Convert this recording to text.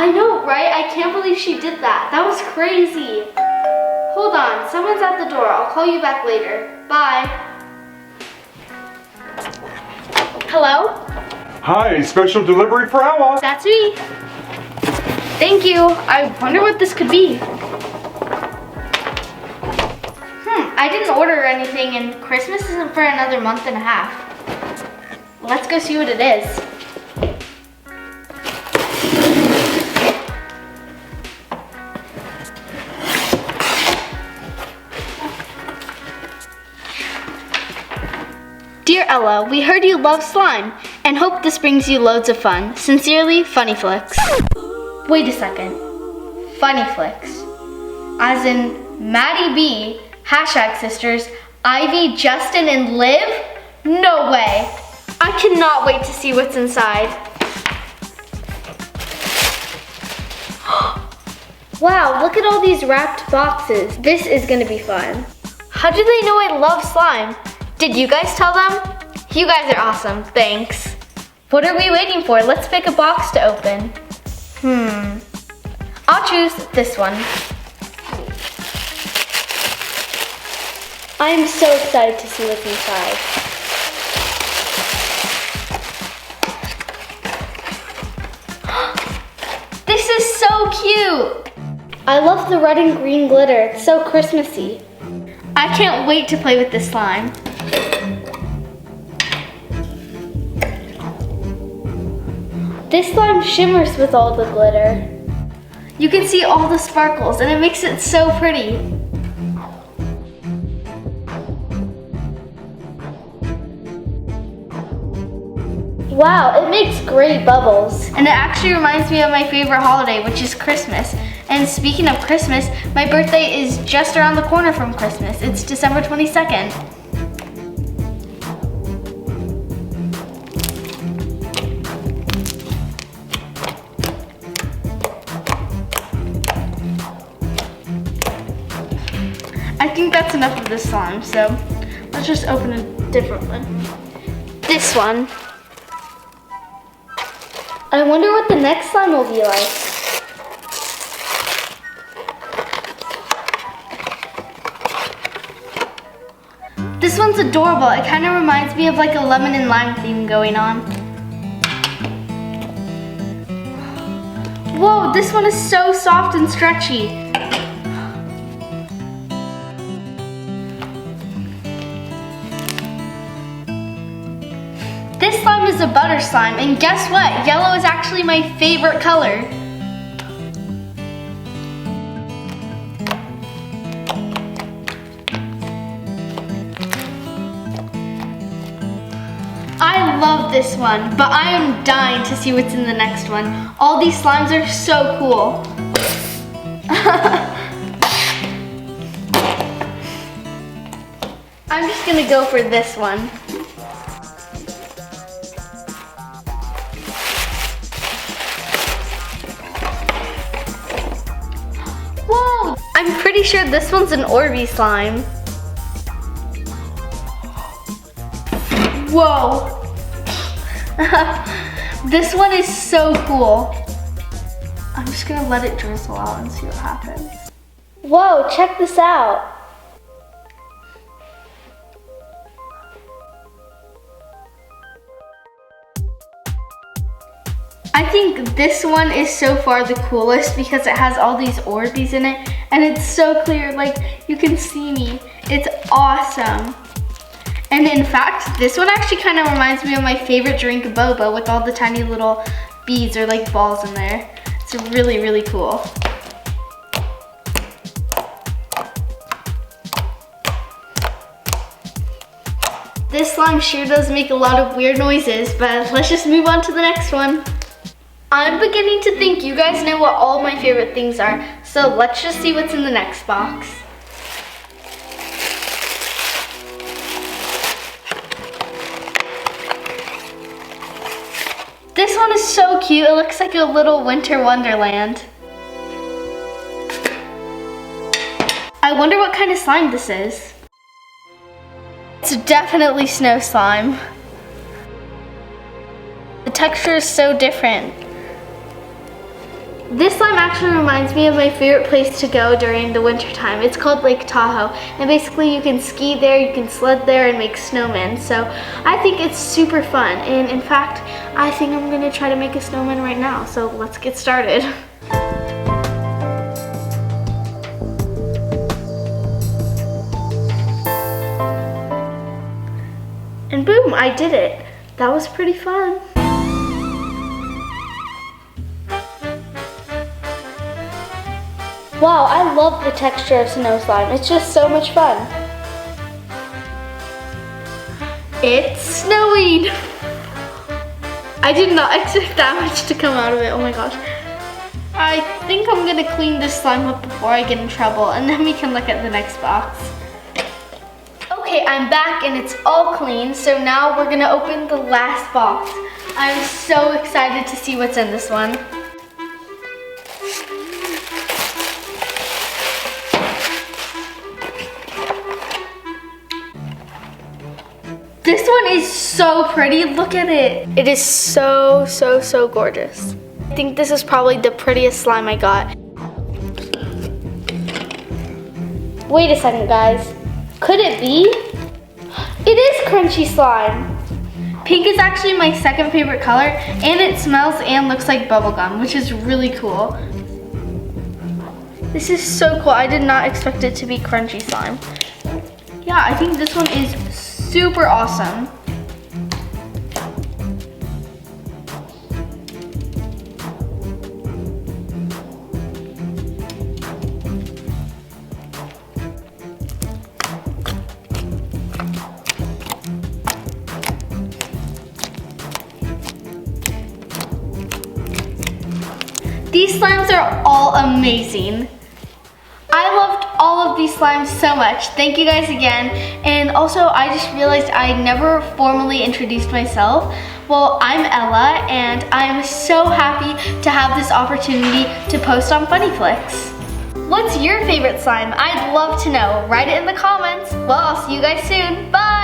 I know, right? I can't believe she did that. That was crazy. Hold on, someone's at the door. I'll call you back later. Bye. Hello? Hi, special delivery for Ella. That's me. Thank you. I wonder what this could be. I didn't order anything and Christmas isn't for another month and a half. Let's go see what it is. Dear Ella, we heard you love slime and hope this brings you loads of fun. Sincerely, FUNNIFLIX. Wait a second. FUNNIFLIX. As in Maddie B, #sisters, Ivy, Justin, and Liv? No way. I cannot wait to see what's inside. Wow, look at all these wrapped boxes. This is gonna be fun. How do they know I love slime? Did you guys tell them? You guys are awesome, thanks. What are we waiting for? Let's pick a box to open. I'll choose this one. I'm so excited to see what's inside. This is so cute! I love the red and green glitter. It's so Christmassy. I can't wait to play with this slime. This slime shimmers with all the glitter. You can see all the sparkles and it makes it so pretty. Wow, it makes great bubbles. And it actually reminds me of my favorite holiday, which is Christmas. And speaking of Christmas, my birthday is just around the corner from Christmas. It's December 22nd. I think that's enough of this slime, so let's just open a different one. This one. I wonder what the next slime will be like. This one's adorable. It kind of reminds me of like a lemon and lime theme going on. Whoa, this one is so soft and stretchy. This slime is a butter slime, and guess what? Yellow is actually my favorite color. I love this one, but I am dying to see what's in the next one. All these slimes are so cool. I'm just gonna go for this one. Whoa! I'm pretty sure this one's an orbeez slime. Whoa! This one is so cool. I'm just gonna let it drizzle out and see what happens. Whoa, check this out. I think this one is so far the coolest because it has all these orbeez in it and it's so clear, like you can see me. It's awesome. And in fact, this one actually kind of reminds me of my favorite drink, boba, with all the tiny little beads or like balls in there. It's really, really cool. This slime sure does make a lot of weird noises, but let's just move on to the next one. I'm beginning to think you guys know what all my favorite things are, so let's just see what's in the next box. This one is so cute. It looks like a little winter wonderland. I wonder what kind of slime this is. It's definitely snow slime. The texture is so different. This slime actually reminds me of my favorite place to go during the winter time. It's called Lake Tahoe, and basically you can ski there, you can sled there, and make snowmen. So I think it's super fun, and in fact, I think I'm gonna try to make a snowman right now. So let's get started. And boom, I did it. That was pretty fun. Wow, I love the texture of snow slime. It's just so much fun. It's snowing. I did not expect that much to come out of it. Oh my gosh. I think I'm gonna clean this slime up before I get in trouble, and then we can look at the next box. Okay, I'm back and it's all clean. So now we're gonna open the last box. I'm so excited to see what's in this one. This one is so pretty, look at it. It is so, so, so gorgeous. I think this is probably the prettiest slime I got. Wait a second, guys. Could it be? It is crunchy slime. Pink is actually my second favorite color, and it smells and looks like bubblegum, which is really cool. This is so cool. I did not expect it to be crunchy slime. Yeah, I think this one is super awesome. These slimes are all amazing. I loved all of these slimes so much. Thank you guys again. And also, I just realized I never formally introduced myself. Well, I'm Ella, and I'm so happy to have this opportunity to post on FUNNIFLIX. What's your favorite slime? I'd love to know. Write it in the comments. Well, I'll see you guys soon. Bye!